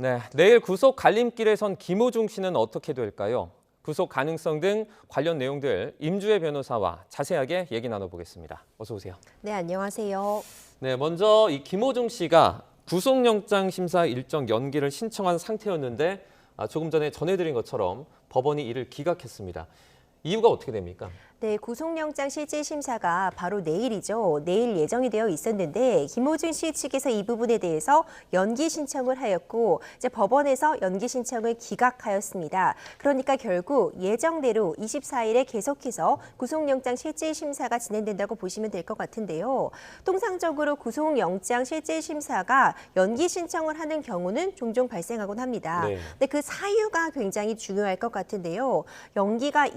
네, 내일 구속 갈림길에 선 김호중 씨는 어떻게 될까요? 구속 가능성 등 관련 내용들 임주혜 변호사와 자세하게 얘기 나눠보겠습니다. 어서 오세요. 네, 안녕하세요. 네, 먼저 이 김호중 씨가 구속영장 심사 일정 연기를 신청한 상태였는데 조금 전에 전해드린 것처럼 법원이 이를 기각했습니다. 이유가 어떻게 됩니까? 네, 구속영장 실질 심사가 바로 내일이죠. 내일 예정이 되어 있었는데 김호중 씨 측에서 이 부분에 대해서 연기 신청을 하였고 이제 법원에서 연기 신청을 기각하였습니다. 그러니까 결국 예정대로 24일에 계속해서 구속영장 실질 심사가 진행된다고 보시면 될 것 같은데요. 통상적으로 구속영장 실질 심사가 연기 신청을 하는 경우는 종종 발생하곤 합니다. 네. 근데 그 사유가 굉장히 중요할 것 같은데요. 연기가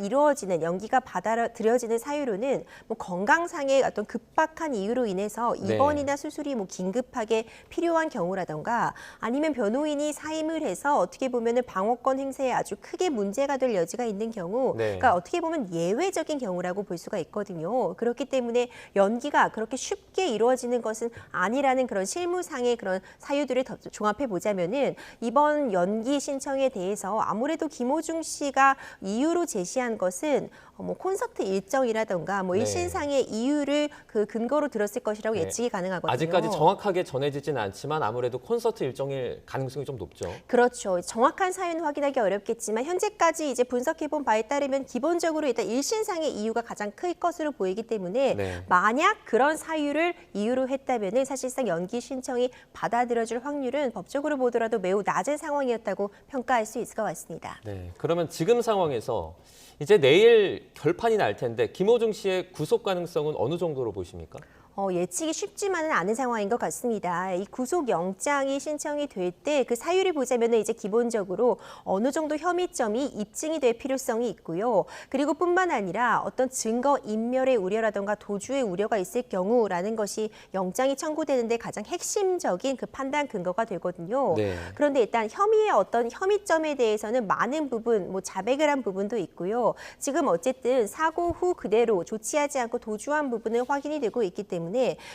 받아들여지는 사유로는 뭐 건강상의 어떤 급박한 이유로 인해서 입원이나 수술이 뭐 긴급하게 필요한 경우라던가 아니면 변호인이 사임을 해서 어떻게 보면은 방어권 행사에 아주 크게 문제가 될 여지가 있는 경우, 그러니까 어떻게 보면 예외적인 경우라고 볼 수가 있거든요. 그렇기 때문에 연기가 그렇게 쉽게 이루어지는 것은 아니라는 그런 실무상의 그런 사유들을 더 종합해 보자면은 이번 연기 신청에 대해서 아무래도 김호중 씨가 이유로 제시한 것은 뭐 콘서트 일정이라던가 뭐 일신상의 이유를 그 근거로 들었을 것이라고 예측이 가능하거든요. 아직까지 정확하게 전해지지는 않지만 아무래도 콘서트 일정일 가능성이 좀 높죠. 그렇죠. 정확한 사유는 확인하기 어렵겠지만 현재까지 이제 분석해본 바에 따르면 기본적으로 일단 일신상의 이유가 가장 클 것으로 보이기 때문에 만약 그런 사유를 이유로 했다면은 사실상 연기 신청이 받아들여질 확률은 법적으로 보더라도 매우 낮은 상황이었다고 평가할 수 있을 것 같습니다. 네, 그러면 지금 상황에서 이제 내일 결판이 날 텐데 김호중 씨의 구속 가능성은 어느 정도로 보십니까? 예측이 쉽지만은 않은 상황인 것 같습니다. 이 구속영장이 신청이 될 때 그 사유를 보자면 이제 기본적으로 어느 정도 혐의점이 입증이 될 필요성이 있고요. 그리고 뿐만 아니라 어떤 증거 인멸의 우려라든가 도주의 우려가 있을 경우라는 것이 영장이 청구되는데 가장 핵심적인 그 판단 근거가 되거든요. 그런데 일단 혐의의 어떤 혐의점에 대해서는 많은 부분, 뭐 자백을 한 부분도 있고요. 지금 어쨌든 사고 후 그대로 조치하지 않고 도주한 부분은 확인이 되고 있기 때문에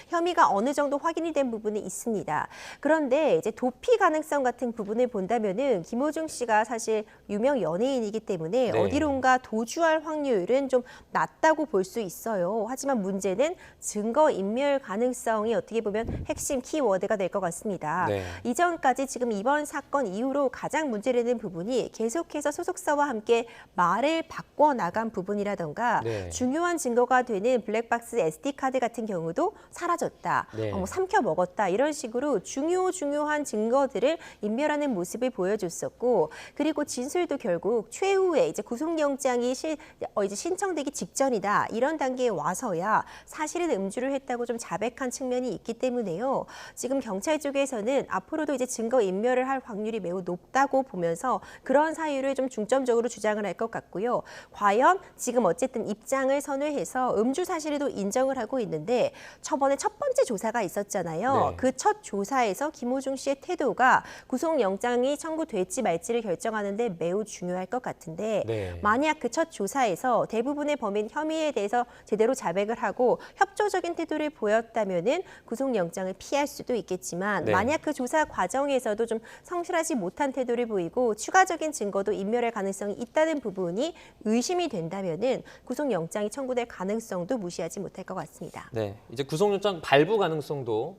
혐의가 어느 정도 확인이 된 부분이 있습니다. 그런데 이제 도피 가능성 같은 부분을 본다면은 김호중 씨가 사실 유명 연예인이기 때문에 어디론가 도주할 확률은 좀 낮다고 볼 수 있어요. 하지만 문제는 증거 인멸 가능성이 어떻게 보면 핵심 키워드가 될 것 같습니다. 이전까지 지금 이번 사건 이후로 가장 문제되는 부분이 계속해서 소속사와 함께 말을 바꿔 나간 부분이라던가 중요한 증거가 되는 블랙박스 SD카드 같은 경우도 사라졌다, 삼켜 먹었다 이런 식으로 중요한 증거들을 인멸하는 모습을 보여줬었고 그리고 진술도 결국 최후에 이제 구속영장이 이제 신청되기 직전이다 이런 단계에 와서야 사실은 음주를 했다고 좀 자백한 측면이 있기 때문에요. 지금 경찰 쪽에서는 앞으로도 이제 증거 인멸을 할 확률이 매우 높다고 보면서 그런 사유를 좀 중점적으로 주장을 할 것 같고요. 과연 지금 어쨌든 입장을 선회해서 음주 사실도 인정을 하고 있는데 저번에 첫 번째 조사가 있었잖아요. 그 첫 조사에서 김호중 씨의 태도가 구속영장이 청구될지 말지를 결정하는데 매우 중요할 것 같은데 만약 그 첫 조사에서 대부분의 범인 혐의에 대해서 제대로 자백을 하고 협조적인 태도를 보였다면은 구속영장을 피할 수도 있겠지만 만약 그 조사 과정에서도 좀 성실하지 못한 태도를 보이고 추가적인 증거도 인멸할 가능성이 있다는 부분이 의심이 된다면은 구속영장이 청구될 가능성도 무시하지 못할 것 같습니다. 이제 구속영장 발부 가능성도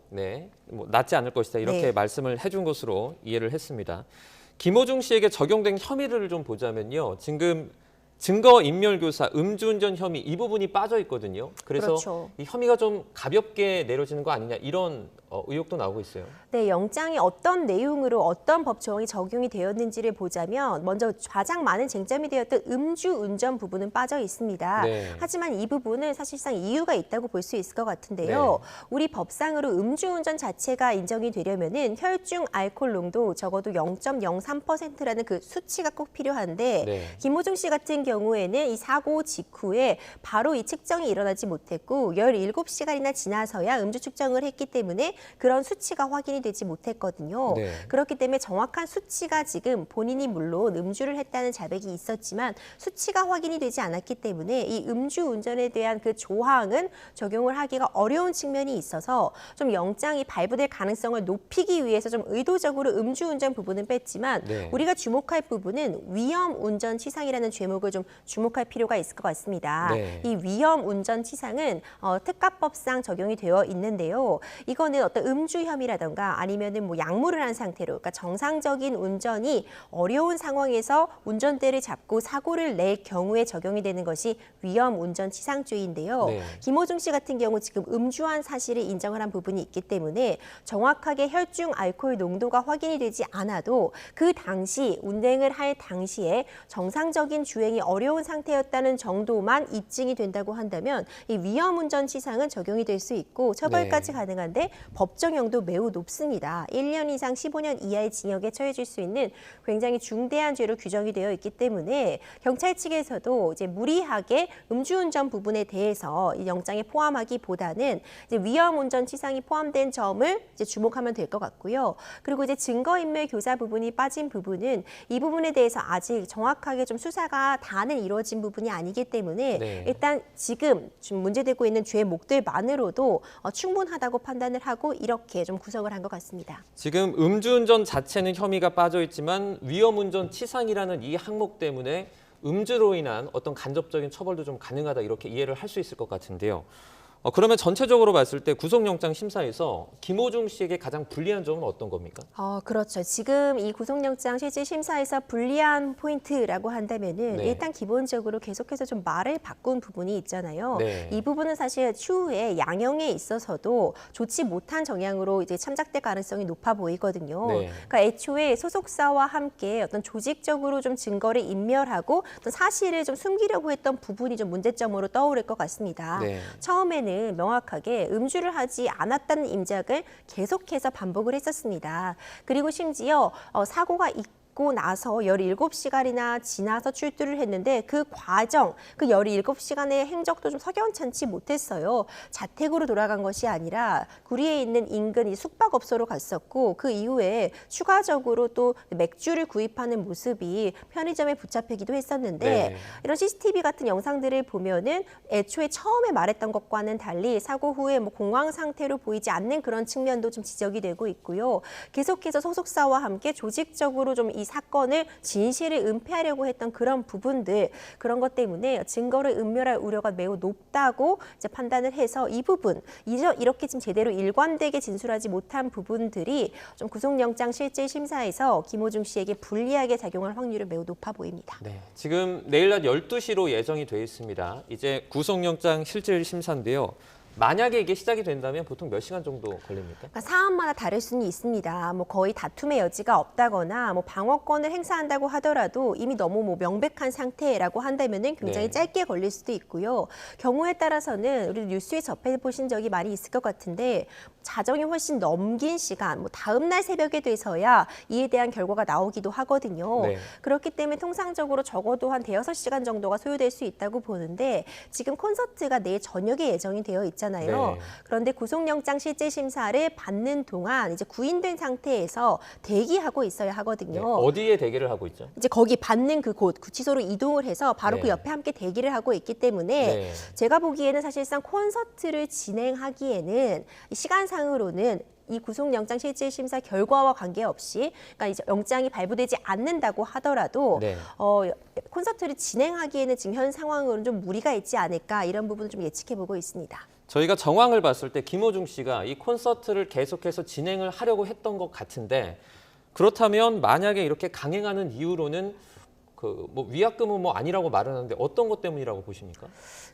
뭐 낮지 않을 것이다 이렇게 말씀을 해준 것으로 이해를 했습니다. 김호중 씨에게 적용된 혐의를 좀 보자면요. 지금 증거인멸교사, 음주운전 혐의 이 부분이 빠져 있거든요. 그래서 이 혐의가 좀 가볍게 내려지는 거 아니냐 이런 의혹도 나오고 있어요. 네, 영장이 어떤 내용으로 어떤 법 조항이 적용이 되었는지를 보자면 먼저 가장 많은 쟁점이 되었던 음주운전 부분은 빠져 있습니다. 하지만 이 부분은 사실상 이유가 있다고 볼 수 있을 것 같은데요. 우리 법상으로 음주운전 자체가 인정이 되려면은 혈중 알코올 농도 적어도 0.03%라는 그 수치가 꼭 필요한데 김호중 씨 같은 경우에는 이 사고 직후에 바로 이 측정이 일어나지 못했고 17시간이나 지나서야 음주 측정을 했기 때문에 그런 수치가 확인이 되지 못했거든요. 네. 그렇기 때문에 정확한 수치가 지금 본인이 물론 음주를 했다는 자백이 있었지만 수치가 확인이 되지 않았기 때문에 이 음주 운전에 대한 그 조항은 적용을 하기가 어려운 측면이 있어서 좀 영장이 발부될 가능성을 높이기 위해서 좀 의도적으로 음주운전 부분은 뺐지만 네. 우리가 주목할 부분은 위험운전치상이라는 죄목을 좀 주목할 필요가 있을 것 같습니다. 네. 이 위험운전치상은 특가법상 적용이 되어 있는데요. 이거는 어떤 음주 혐의라던가 아니면은 뭐 약물을 한 상태로, 그러니까 정상적인 운전이 어려운 상황에서 운전대를 잡고 사고를 낼 경우에 적용이 되는 것이 위험운전치상죄인데요. 네. 김호중 씨 같은 경우 지금 음주한 사실을 인정을 한 부분이 있기 때문에 정확하게 혈중 알코올 농도가 확인이 되지 않아도 그 당시 운행을 할 당시에 정상적인 주행이 어려운 상태였다는 정도만 입증이 된다고 한다면 이 위험운전치상은 적용이 될 수 있고 처벌까지 네. 가능한데 법정형도 매우 높습니다. 1년 이상 15년 이하의 징역에 처해질 수 있는 굉장히 중대한 죄로 규정이 되어 있기 때문에 경찰 측에서도 이제 무리하게 음주운전 부분에 대해서 이 영장에 포함하기보다는 이제 위험운전치상이 포함된 점을 이제 주목하면 될 것 같고요. 그리고 이제 증거인멸 교사 부분이 빠진 부분은 이 부분에 대해서 아직 정확하게 좀 수사가 다는 이루어진 부분이 아니기 때문에 네. 일단 지금 문제되고 있는 죄목들만으로도 충분하다고 판단을 하고 이렇게 좀 구성을 한 것 같습니다. 지금 음주운전 자체는 혐의가 빠져 있지만 위험운전 치상이라는 이 항목 때문에 음주로 인한 어떤 간접적인 처벌도 좀 가능하다 이렇게 이해를 할 수 있을 것 같은데요. 그러면 전체적으로 봤을 때 구속영장 심사에서 김호중 씨에게 가장 불리한 점은 어떤 겁니까? 그렇죠. 지금 이 구속영장 실질 심사에서 불리한 포인트라고 한다면은 네. 일단 기본적으로 계속해서 좀 말을 바꾼 부분이 있잖아요. 네. 이 부분은 사실 추후에 양형에 있어서도 좋지 못한 정향으로 이제 참작될 가능성이 높아 보이거든요. 네. 그러니까 애초에 소속사와 함께 어떤 조직적으로 좀 증거를 인멸하고 또 사실을 좀 숨기려고 했던 부분이 좀 문제점으로 떠오를 것 같습니다. 네. 처음에는 명확하게 음주를 하지 않았다는 임작을 계속해서 반복을 했었습니다. 그리고 심지어 사고가 있고 나서 17시간이나 지나서 출두를 했는데 그 과정, 그 17시간의 행적도 좀 석연찮지 못했어요. 자택으로 돌아간 것이 아니라 구리에 있는 인근 이 숙박업소로 갔었고 그 이후에 추가적으로 또 맥주를 구입하는 모습이 편의점에 붙잡히기도 했었는데 네. 이런 CCTV 같은 영상들을 보면은 애초에 처음에 말했던 것과는 달리 사고 후에 뭐 공황 상태로 보이지 않는 그런 측면도 좀 지적이 되고 있고요. 계속해서 소속사와 함께 조직적으로 좀 이 사건을 진실을 은폐하려고 했던 그런 부분들, 그런 것 때문에 증거를 은멸할 우려가 매우 높다고 이제 판단을 해서 이 부분, 이렇게 지금 제대로 일관되게 진술하지 못한 부분들이 좀 구속영장 실질 심사에서 김호중 씨에게 불리하게 작용할 확률이 매우 높아 보입니다. 네, 지금 내일 낮 12시로 예정이 돼 있습니다. 이제 구속영장 실질 심사인데요. 만약에 이게 시작이 된다면 보통 몇 시간 정도 걸립니까? 그러니까 사안마다 다를 수는 있습니다. 뭐 거의 다툼의 여지가 없다거나 뭐 방어권을 행사한다고 하더라도 이미 너무 뭐 명백한 상태라고 한다면은 굉장히 네. 짧게 걸릴 수도 있고요. 경우에 따라서는 우리 뉴스에 접해 보신 적이 많이 있을 것 같은데 자정이 훨씬 넘긴 시간, 뭐 다음 날 새벽에 돼서야 이에 대한 결과가 나오기도 하거든요. 네. 그렇기 때문에 통상적으로 적어도 한 대여섯 시간 정도가 소요될 수 있다고 보는데 지금 콘서트가 내일 저녁에 예정이 되어 있잖아요. 네. 그런데 구속영장 실질 심사를 받는 동안 이제 구인된 상태에서 대기하고 있어야 하거든요. 네, 어디에 대기를 하고 있죠? 이제 거기 받는 그곳 구치소로 이동을 해서 바로 네. 그 옆에 함께 대기를 하고 있기 때문에 네. 제가 보기에는 사실상 콘서트를 진행하기에는 시간상으로는 이 구속영장 실질 심사 결과와 관계없이, 그러니까 이제 영장이 발부되지 않는다고 하더라도 네. 콘서트를 진행하기에는 지금 현 상황으로는 좀 무리가 있지 않을까 이런 부분을 좀 예측해보고 있습니다. 저희가 정황을 봤을 때 김호중 씨가 이 콘서트를 계속해서 진행을 하려고 했던 것 같은데 그렇다면 만약에 이렇게 강행하는 이유로는 그 뭐 위약금은 뭐 아니라고 말하는데 어떤 것 때문이라고 보십니까?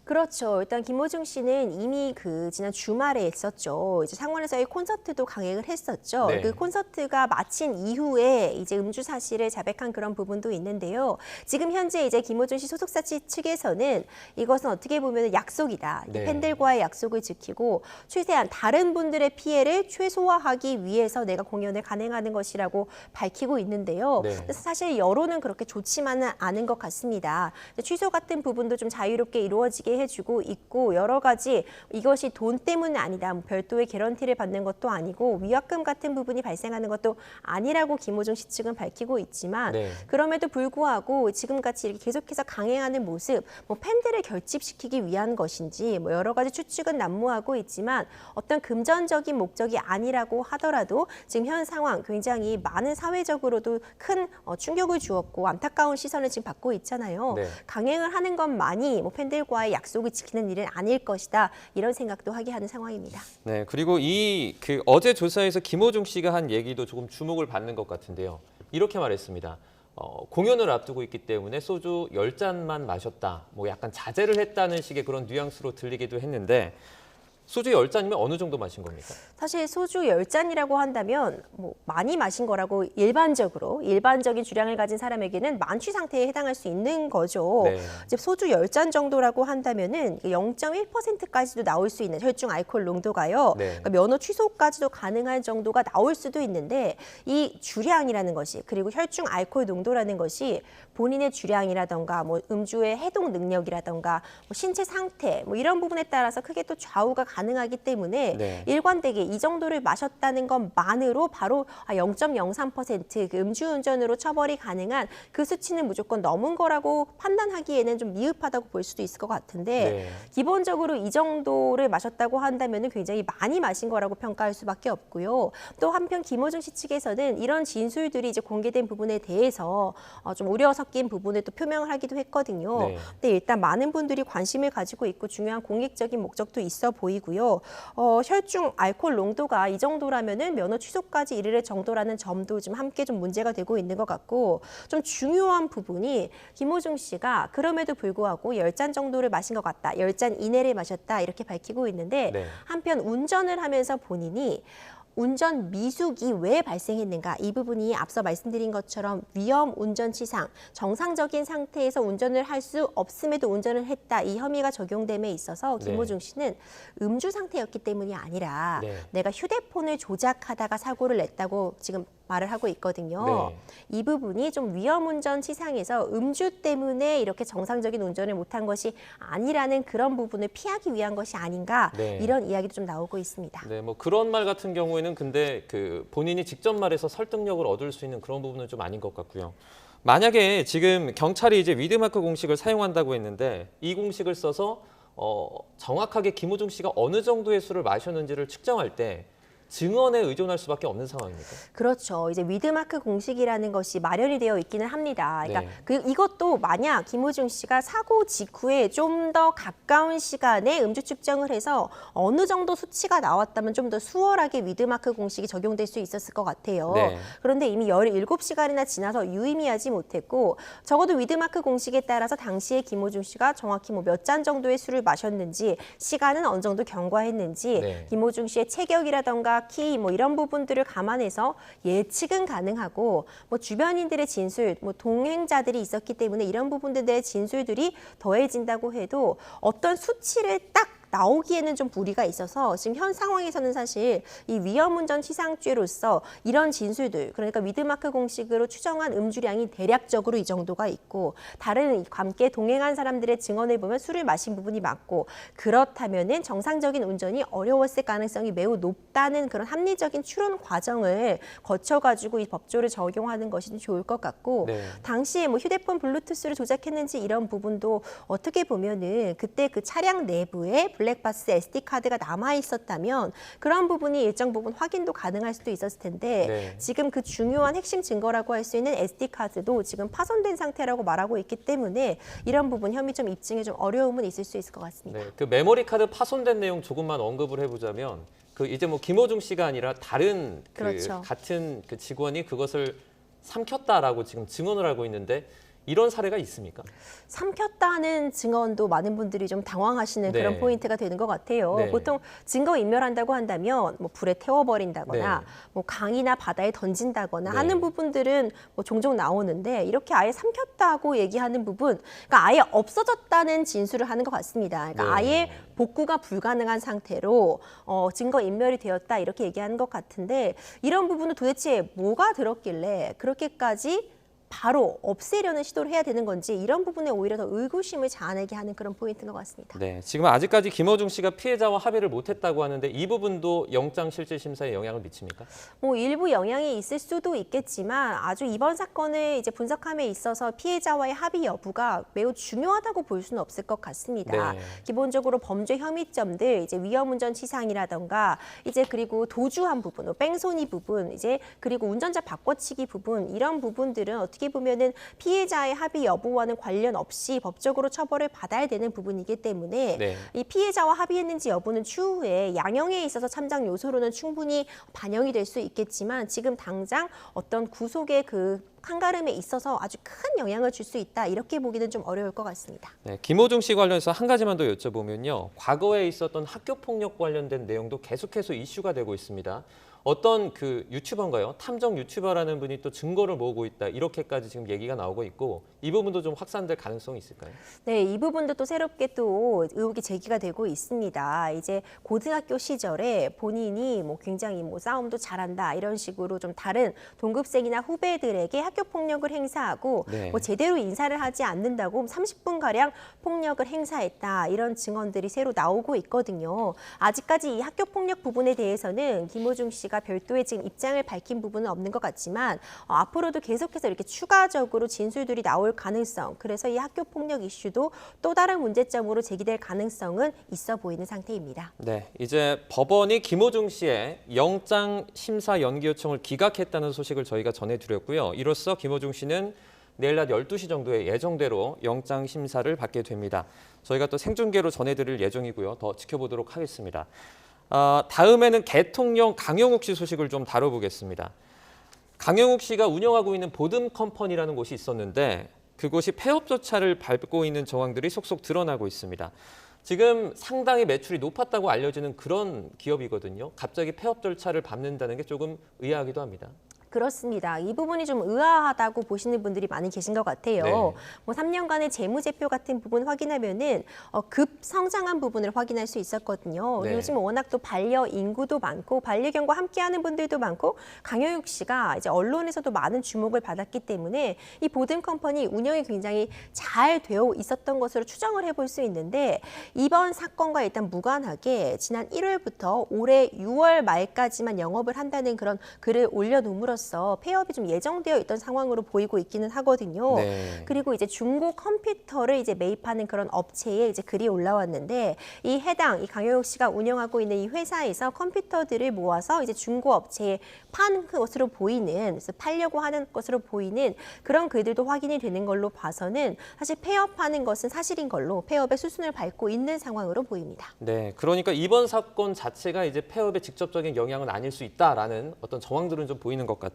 그렇죠. 일단 김호중 씨는 이미 그 지난 주말에 했었죠. 이제 상원에서의 콘서트도 강행을 했었죠. 네. 그 콘서트가 마친 이후에 이제 음주 사실을 자백한 그런 부분도 있는데요. 지금 현재 이제 김호중 씨 소속사 측에서는 이것은 어떻게 보면 약속이다. 네. 팬들과의 약속을 지키고 최대한 다른 분들의 피해를 최소화하기 위해서 내가 공연을 간행하는 것이라고 밝히고 있는데요. 네. 그래서 사실 여론은 그렇게 좋지만 발생하지만은 않은 것 같습니다. 취소 같은 부분도 좀 자유롭게 이루어지게 해주고 있고 여러 가지 이것이 돈 때문은 아니다. 뭐 별도의 개런티를 받는 것도 아니고 위약금 같은 부분이 발생하는 것도 아니라고 김호중 씨 측은 밝히고 있지만 네. 그럼에도 불구하고 지금같이 이렇게 계속해서 강행하는 모습, 뭐 팬들을 결집시키기 위한 것인지 뭐 여러 가지 추측은 난무하고 있지만 어떤 금전적인 목적이 아니라고 하더라도 지금 현 상황 굉장히 많은 사회적으로도 큰 충격을 주었고 안타까운 시선을 지금 받고 있잖아요. 네. 강행을 하는 것만이 뭐 팬들과의 약속을 지키는 일은 아닐 것이다. 이런 생각도 하게 하는 상황입니다. 네, 그리고 어제 조사에서 김호중 씨가 한 얘기도 조금 주목을 받는 것 같은데요. 이렇게 말했습니다. 공연을 앞두고 있기 때문에 소주 10잔만 마셨다. 뭐 약간 자제를 했다는 식의 그런 뉘앙스로 들리기도 했는데 소주 10잔이면 어느 정도 마신 겁니까? 사실 소주 10잔이라고 한다면 뭐 많이 마신 거라고 일반적인 주량을 가진 사람에게는 만취 상태에 해당할 수 있는 거죠. 네. 이제 소주 10잔 정도라고 한다면은 0.1%까지도 나올 수 있는 혈중 알코올 농도가요. 네. 그러니까 면허 취소까지도 가능한 정도가 나올 수도 있는데 이 주량이라는 것이 그리고 혈중 알코올 농도라는 것이 본인의 주량이라던가 뭐 음주의 해독 능력이라던가 뭐 신체 상태 뭐 이런 부분에 따라서 크게 또 좌우가 가능하기 때문에 네. 일관되게 이 정도를 마셨다는 것만으로 바로 0.03% 그 음주운전으로 처벌이 가능한 그 수치는 무조건 넘은 거라고 판단하기에는 좀 미흡하다고 볼 수도 있을 것 같은데 네. 기본적으로 이 정도를 마셨다고 한다면 굉장히 많이 마신 거라고 평가할 수밖에 없고요. 또 한편 김호중 씨 측에서는 이런 진술들이 이제 공개된 부분에 대해서 좀 우려 섞인 부분을 또 표명을 하기도 했거든요. 네. 근데 일단 많은 분들이 관심을 가지고 있고 중요한 공익적인 목적도 있어 보이고요. 혈중 알코올 농도가 이 정도라면은 면허 취소까지 이를 정도라는 점도 좀 함께 좀 문제가 되고 있는 것 같고 좀 중요한 부분이 김호중 씨가 그럼에도 불구하고 10잔 정도를 마신 것 같다. 10잔 이내를 마셨다. 이렇게 밝히고 있는데 네. 한편 운전을 하면서 본인이 운전 미숙이 왜 발생했는가 이 부분이 앞서 말씀드린 것처럼 위험 운전 치상 정상적인 상태에서 운전을 할 수 없음에도 운전을 했다 이 혐의가 적용됨에 있어서 김호중 씨는 음주 상태였기 때문이 아니라 네. 내가 휴대폰을 조작하다가 사고를 냈다고 지금 말을 하고 있거든요. 네. 이 부분이 좀 위험 운전 치상에서 음주 때문에 이렇게 정상적인 운전을 못한 것이 아니라는 그런 부분을 피하기 위한 것이 아닌가 네. 이런 이야기도 좀 나오고 있습니다. 네, 뭐 그런 말 같은 경우에는 근데 그 본인이 직접 말해서 설득력을 얻을 수 있는 그런 부분은 좀 아닌 것 같고요. 만약에 지금 경찰이 이제 위드마크 공식을 사용한다고 했는데 이 공식을 써서 정확하게 김호중 씨가 어느 정도의 술을 마셨는지를 측정할 때 증언에 의존할 수밖에 없는 상황입니까? 그렇죠. 이제 위드마크 공식이라는 것이 마련이 되어 있기는 합니다. 그러니까 네. 이것도 만약 김호중 씨가 사고 직후에 좀 더 가까운 시간에 음주 측정을 해서 어느 정도 수치가 나왔다면 좀 더 수월하게 위드마크 공식이 적용될 수 있었을 것 같아요. 네. 그런데 이미 17시간이나 지나서 유의미하지 못했고 적어도 위드마크 공식에 따라서 당시에 김호중 씨가 정확히 뭐 몇 잔 정도의 술을 마셨는지 시간은 어느 정도 경과했는지 네. 김호중 씨의 체격이라던가 키 뭐 이런 부분들을 감안해서 예측은 가능하고 뭐 주변인들의 진술, 뭐 동행자들이 있었기 때문에 이런 부분들의 진술들이 더해진다고 해도 어떤 수치를 딱 나오기에는 좀 무리가 있어서 지금 현 상황에서는 사실 이 위험운전 치상죄로서 이런 진술들 그러니까 위드마크 공식으로 추정한 음주량이 대략적으로 이 정도가 있고 다른 함께 동행한 사람들의 증언을 보면 술을 마신 부분이 많고 그렇다면은 정상적인 운전이 어려웠을 가능성이 매우 높다는 그런 합리적인 추론 과정을 거쳐가지고 이 법조를 적용하는 것이 좀 좋을 것 같고 네. 당시에 뭐 휴대폰 블루투스를 조작했는지 이런 부분도 어떻게 보면은 그때 그 차량 내부에 블랙박스 SD카드가 남아 있었다면 그런 부분이 일정 부분 확인도 가능할 수도 있었을 텐데 네. 지금 그 중요한 핵심 증거라고 할 수 있는 SD카드도 지금 파손된 상태라고 말하고 있기 때문에 이런 부분 혐의점 입증에 좀 어려움은 있을 수 있을 것 같습니다. 네, 그 메모리 카드 파손된 내용 조금만 언급을 해보자면 그 이제 뭐 김호중 씨가 아니라 다른 그렇죠. 같은 그 직원이 그것을 삼켰다라고 지금 증언을 하고 있는데 이런 사례가 있습니까? 삼켰다는 증언도 많은 분들이 좀 당황하시는 네. 그런 포인트가 되는 것 같아요. 네. 보통 증거 인멸한다고 한다면 뭐 불에 태워버린다거나 네. 뭐 강이나 바다에 던진다거나 네. 하는 부분들은 뭐 종종 나오는데 이렇게 아예 삼켰다고 얘기하는 부분, 그러니까 아예 없어졌다는 진술을 하는 것 같습니다. 그러니까 네. 아예 복구가 불가능한 상태로 증거 인멸이 되었다 이렇게 얘기하는 것 같은데 이런 부분은 도대체 뭐가 들었길래 그렇게까지 바로 없애려는 시도를 해야 되는 건지 이런 부분에 오히려 더 의구심을 자아내게 하는 그런 포인트인 것 같습니다. 네, 지금 아직까지 김어중 씨가 피해자와 합의를 못했다고 하는데 이 부분도 영장실질심사에 영향을 미칩니까? 뭐 일부 영향이 있을 수도 있겠지만 아주 이번 사건을 이제 분석함에 있어서 피해자와의 합의 여부가 매우 중요하다고 볼 수는 없을 것 같습니다. 네. 기본적으로 범죄 혐의점들 이제 위험운전치상이라던가 이제 그리고 도주한 부분, 뺑소니 부분 이제 그리고 운전자 바꿔치기 부분 이런 부분들은 어떻게 보면은 피해자의 합의 여부와는 관련 없이 법적으로 처벌을 받아야 되는 부분이기 때문에 네. 이 피해자와 합의했는지 여부는 추후에 양형에 있어서 참작 요소로는 충분히 반영이 될 수 있겠지만 지금 당장 어떤 구속의 그 한가름에 있어서 아주 큰 영향을 줄 수 있다 이렇게 보기는 좀 어려울 것 같습니다. 네, 김어중 씨 관련해서 한 가지만 더 여쭤보면요. 과거에 있었던 학교 폭력 관련된 내용도 계속해서 이슈가 되고 있습니다. 어떤 그 유튜버인가요? 탐정 유튜버라는 분이 또 증거를 모으고 있다. 이렇게까지 지금 얘기가 나오고 있고 이 부분도 좀 확산될 가능성이 있을까요? 네, 이 부분도 또 새롭게 또 의혹이 제기가 되고 있습니다. 이제 고등학교 시절에 본인이 뭐 굉장히 뭐 싸움도 잘한다 이런 식으로 좀 다른 동급생이나 후배들에게 학교 폭력을 행사하고 네. 뭐 제대로 인사를 하지 않는다고 30분 가량 폭력을 행사했다 이런 증언들이 새로 나오고 있거든요. 아직까지 이 학교 폭력 부분에 대해서는 김어중 씨가 별도의 지금 입장을 밝힌 부분은 없는 것 같지만 앞으로도 계속해서 이렇게 추가적으로 진술들이 나올 가능성, 그래서 이 학교 폭력 이슈도 또 다른 문제점으로 제기될 가능성은 있어 보이는 상태입니다. 네, 이제 법원이 김어중 씨의 영장 심사 연기 요청을 기각했다는 소식을 저희가 전해드렸고요. 이로써 김어중 씨는 내일 낮 12시 정도에 예정대로 영장 심사를 받게 됩니다. 저희가 또 생중계로 전해드릴 예정이고요. 더 지켜보도록 하겠습니다. 다음에는 개통령 강영욱 씨 소식을 좀 다뤄보겠습니다. 강영욱 씨가 운영하고 있는 보듬 컴퍼니라는 곳이 있었는데 그곳이 폐업 절차를 밟고 있는 정황들이 속속 드러나고 있습니다. 지금 상당히 매출이 높았다고 알려지는 그런 기업이거든요. 갑자기 폐업 절차를 밟는다는 게 조금 의아하기도 합니다. 그렇습니다. 이 부분이 좀 의아하다고 보시는 분들이 많이 계신 것 같아요. 네. 뭐 3년간의 재무제표 같은 부분 확인하면은 급 성장한 부분을 확인할 수 있었거든요. 네. 요즘 워낙 또 반려 인구도 많고 반려견과 함께하는 분들도 많고 강효육 씨가 이제 언론에서도 많은 주목을 받았기 때문에 이 보듬 컴퍼니 운영이 굉장히 잘 되어 있었던 것으로 추정을 해볼 수 있는데 이번 사건과 일단 무관하게 지난 1월부터 올해 6월 말까지만 영업을 한다는 그런 글을 올려놓음으로써 폐업이 좀 예정되어 있던 상황으로 보이고 있기는 하거든요. 네. 그리고 이제 중고 컴퓨터를 이제 매입하는 그런 업체에 이제 글이 올라왔는데 이 해당 이 강효욱 씨가 운영하고 있는 이 회사에서 컴퓨터들을 모아서 이제 중고 업체에 판 것으로 보이는, 그래서 팔려고 하는 것으로 보이는 그런 글들도 확인이 되는 걸로 봐서는 사실 폐업하는 것은 사실인 걸로 폐업의 수순을 밟고 있는 상황으로 보입니다. 네, 그러니까 이번 사건 자체가 이제 폐업에 직접적인 영향은 아닐 수 있다라는 어떤 정황들은 좀 보이는 것 같아요.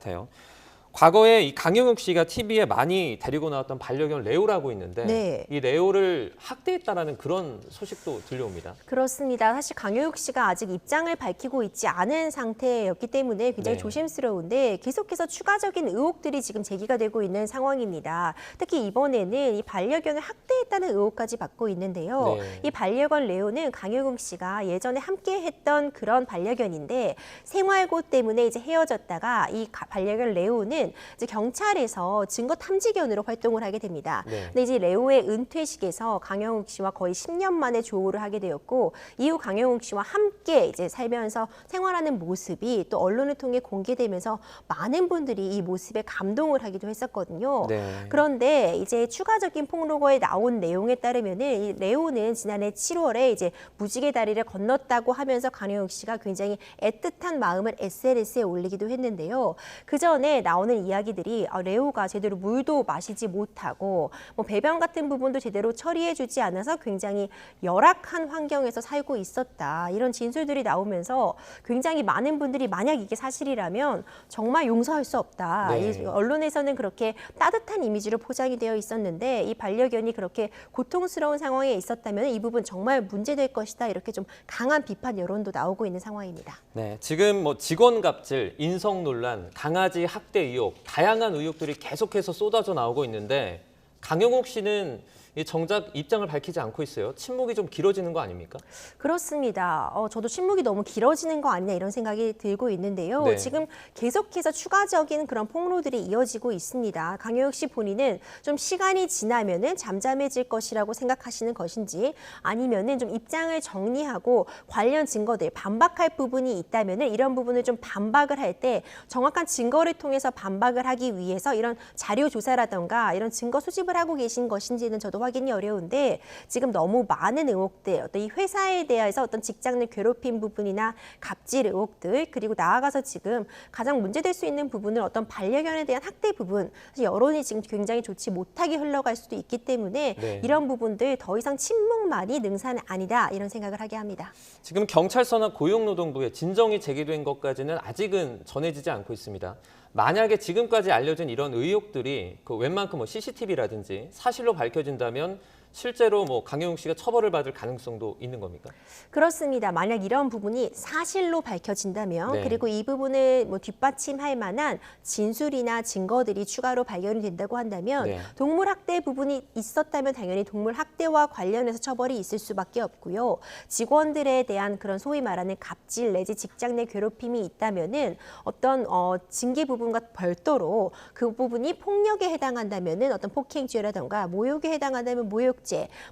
과거에 이 강영욱 씨가 TV에 많이 데리고 나왔던 반려견 레오라고 있는데 네. 이 레오를 학대했다라는 그런 소식도 들려옵니다. 그렇습니다. 사실 강효육 씨가 아직 입장을 밝히고 있지 않은 상태였기 때문에 굉장히 네. 조심스러운데 계속해서 추가적인 의혹들이 지금 제기가 되고 있는 상황입니다. 특히 이번에는 이 반려견을 학대했다는 의혹까지 받고 있는데요. 네. 이 반려견 레오는 강효육 씨가 예전에 함께 했던 그런 반려견인데 생활고 때문에 이제 헤어졌다가 이 반려견 레오는 이제 경찰에서 증거 탐지견으로 활동을 하게 됩니다. 네. 근데 이제 레오의 은퇴식에서 강영욱 씨와 거의 10년 만에 조우를 하게 되었고 이후 강영욱 씨와 함께 이제 살면서 생활하는 모습이 또 언론을 통해 공개되면서 많은 분들이 이 모습에 감동을 하기도 했었거든요. 네. 그런데 이제 추가적인 폭로거에 나온 내용에 따르면은 이 레오는 지난해 7월에 이제 무지개 다리를 건넜다고 하면서 강영욱 씨가 굉장히 애틋한 마음을 SNS에 올리기도 했는데요. 그 전에 나오는 이야기들이 레오가 제대로 물도 마시지 못하고 뭐 배변 같은 부분도 제대로 처리해주지 않아서 굉장히 열악한 환경에서 살고 있었다. 이런 진술들이 나오면서 굉장히 많은 분들이 만약 이게 사실이라면 정말 용서할 수 없다. 네. 이 언론에서는 그렇게 따뜻한 이미지로 포장이 되어 있었는데 이 반려견이 그렇게 고통스러운 상황에 있었다면 이 부분 정말 문제될 것이다. 이렇게 좀 강한 비판 여론도 나오고 있는 상황입니다. 네, 지금 뭐 직원 갑질, 인성 논란, 강아지 학대 의혹, 다양한 의혹들이 계속해서 쏟아져 나오고 있는데 강영욱 씨는 이 정작 입장을 밝히지 않고 있어요. 침묵이 좀 길어지는 거 아닙니까? 그렇습니다. 저도 침묵이 너무 길어지는 거 아니냐 이런 생각이 들고 있는데요. 네. 지금 계속해서 추가적인 그런 폭로들이 이어지고 있습니다. 강효혁 씨 본인은 좀 시간이 지나면은 잠잠해질 것이라고 생각하시는 것인지 아니면은 좀 입장을 정리하고 관련 증거들 반박할 부분이 있다면은 이런 부분을 좀 반박을 할 때 정확한 증거를 통해서 반박을 하기 위해서 이런 자료 조사라던가 이런 증거 수집을 하고 계신 것인지는 저도 확인이 어려운데 지금 너무 많은 의혹들, 어떤 이 회사에 대해서 어떤 직장 내 괴롭힘 부분이나 갑질 의혹들 그리고 나아가서 지금 가장 문제될 수 있는 부분은 어떤 반려견에 대한 학대 부분, 사실 여론이 지금 굉장히 좋지 못하게 흘러갈 수도 있기 때문에 네. 이런 부분들 더 이상 침묵만이 능사는 아니다 이런 생각을 하게 합니다. 지금 경찰서나 고용노동부에 진정이 제기된 것까지는 아직은 전해지지 않고 있습니다. 만약에 지금까지 알려진 이런 의혹들이 그 웬만큼 뭐 CCTV라든지 사실로 밝혀진다면 실제로 뭐 강효웅 씨가 처벌을 받을 가능성도 있는 겁니까? 그렇습니다. 만약 이런 부분이 사실로 밝혀진다면 네. 그리고 이 부분을 뭐 뒷받침할 만한 진술이나 증거들이 추가로 발견이 된다고 한다면 네. 동물 학대 부분이 있었다면 당연히 동물 학대와 관련해서 처벌이 있을 수밖에 없고요. 직원들에 대한 그런 소위 말하는 갑질 내지 직장 내 괴롭힘이 있다면은 어떤 징계 부분과 별도로 그 부분이 폭력에 해당한다면은 어떤 폭행죄라던가 모욕에 해당한다면 모욕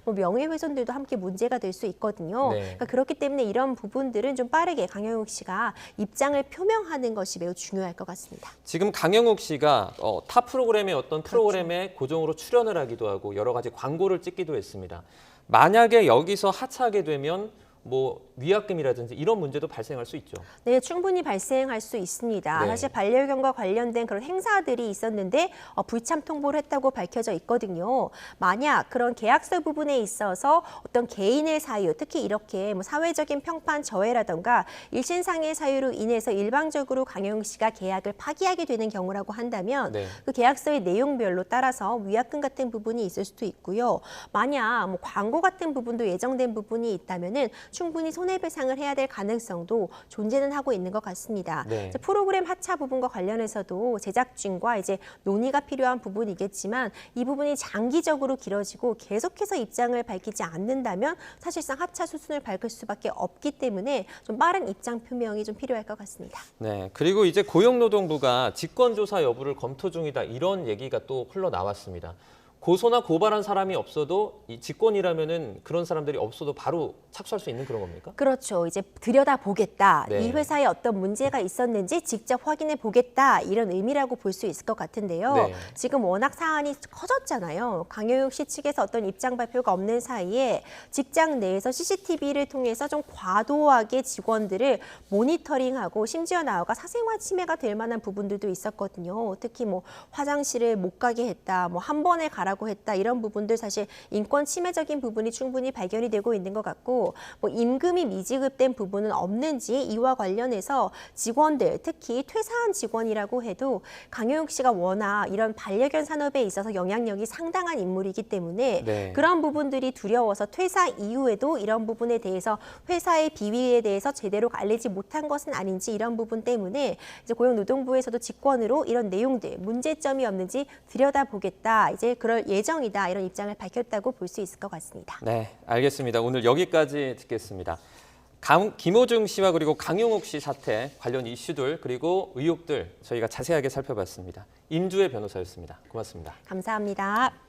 뭐 명예훼손들도 함께 문제가 될 수 있거든요. 네. 그러니까 그렇기 때문에 이런 부분들은 좀 빠르게 강효욱 씨가 입장을 표명하는 것이 매우 중요할 것 같습니다. 지금 강영욱 씨가 타 프로그램의 어떤 프로그램에 고정으로 출연을 하기도 하고 여러 가지 광고를 찍기도 했습니다. 만약에 여기서 하차하게 되면 뭐 위약금이라든지 이런 문제도 발생할 수 있죠. 네, 충분히 발생할 수 있습니다. 네. 사실 반려견과 관련된 그런 행사들이 있었는데 불참 통보를 했다고 밝혀져 있거든요. 만약 그런 계약서 부분에 있어서 어떤 개인의 사유, 특히 이렇게 뭐 사회적인 평판 저해라던가 일신상의 사유로 인해서 일방적으로 강효영 씨가 계약을 파기하게 되는 경우라고 한다면 네. 그 계약서의 내용별로 따라서 위약금 같은 부분이 있을 수도 있고요. 만약 뭐 광고 같은 부분도 예정된 부분이 있다면은 충분히 손해배상을 해야 될 가능성도 존재는 하고 있는 것 같습니다. 네. 프로그램 하차 부분과 관련해서도 제작진과 이제 논의가 필요한 부분이겠지만 이 부분이 장기적으로 길어지고 계속해서 입장을 밝히지 않는다면 사실상 하차 수순을 밟을 수밖에 없기 때문에 좀 빠른 입장 표명이 좀 필요할 것 같습니다. 네. 그리고 이제 고용노동부가 직권조사 여부를 검토 중이다 이런 얘기가 또 흘러나왔습니다. 고소나 고발한 사람이 없어도 이 직권이라면은 그런 사람들이 없어도 바로 착수할 수 있는 그런 겁니까? 그렇죠. 이제 들여다보겠다. 네. 이 회사에 어떤 문제가 있었는지 직접 확인해 보겠다. 이런 의미라고 볼 수 있을 것 같은데요. 네. 지금 워낙 사안이 커졌잖아요. 강효육 씨 측에서 어떤 입장 발표가 없는 사이에 직장 내에서 CCTV를 통해서 좀 과도하게 직원들을 모니터링하고 심지어 나아가 사생활 침해가 될 만한 부분들도 있었거든요. 특히 뭐 화장실을 못 가게 했다. 뭐 한 번에 가라고 했다. 이런 부분들 사실 인권 침해적인 부분이 충분히 발견이 되고 있는 것 같고 뭐 임금이 미지급된 부분은 없는지 이와 관련해서 직원들 특히 퇴사한 직원이라고 해도 강효욱 씨가 워낙 이런 반려견 산업에 있어서 영향력이 상당한 인물이기 때문에 네. 그런 부분들이 두려워서 퇴사 이후에도 이런 부분에 대해서 회사의 비위에 대해서 제대로 알리지 못한 것은 아닌지 이런 부분 때문에 이제 고용노동부에서도 직권으로 이런 내용들 문제점이 없는지 들여다보겠다. 이제 그럴 예정이다. 이런 입장을 밝혔다고 볼 수 있을 것 같습니다. 네, 알겠습니다. 오늘 여기까지 듣겠습니다. 김호중 씨와 그리고 강용욱 씨 사태 관련 이슈들 그리고 의혹들 저희가 자세하게 살펴봤습니다. 임주혜 변호사였습니다. 고맙습니다. 감사합니다.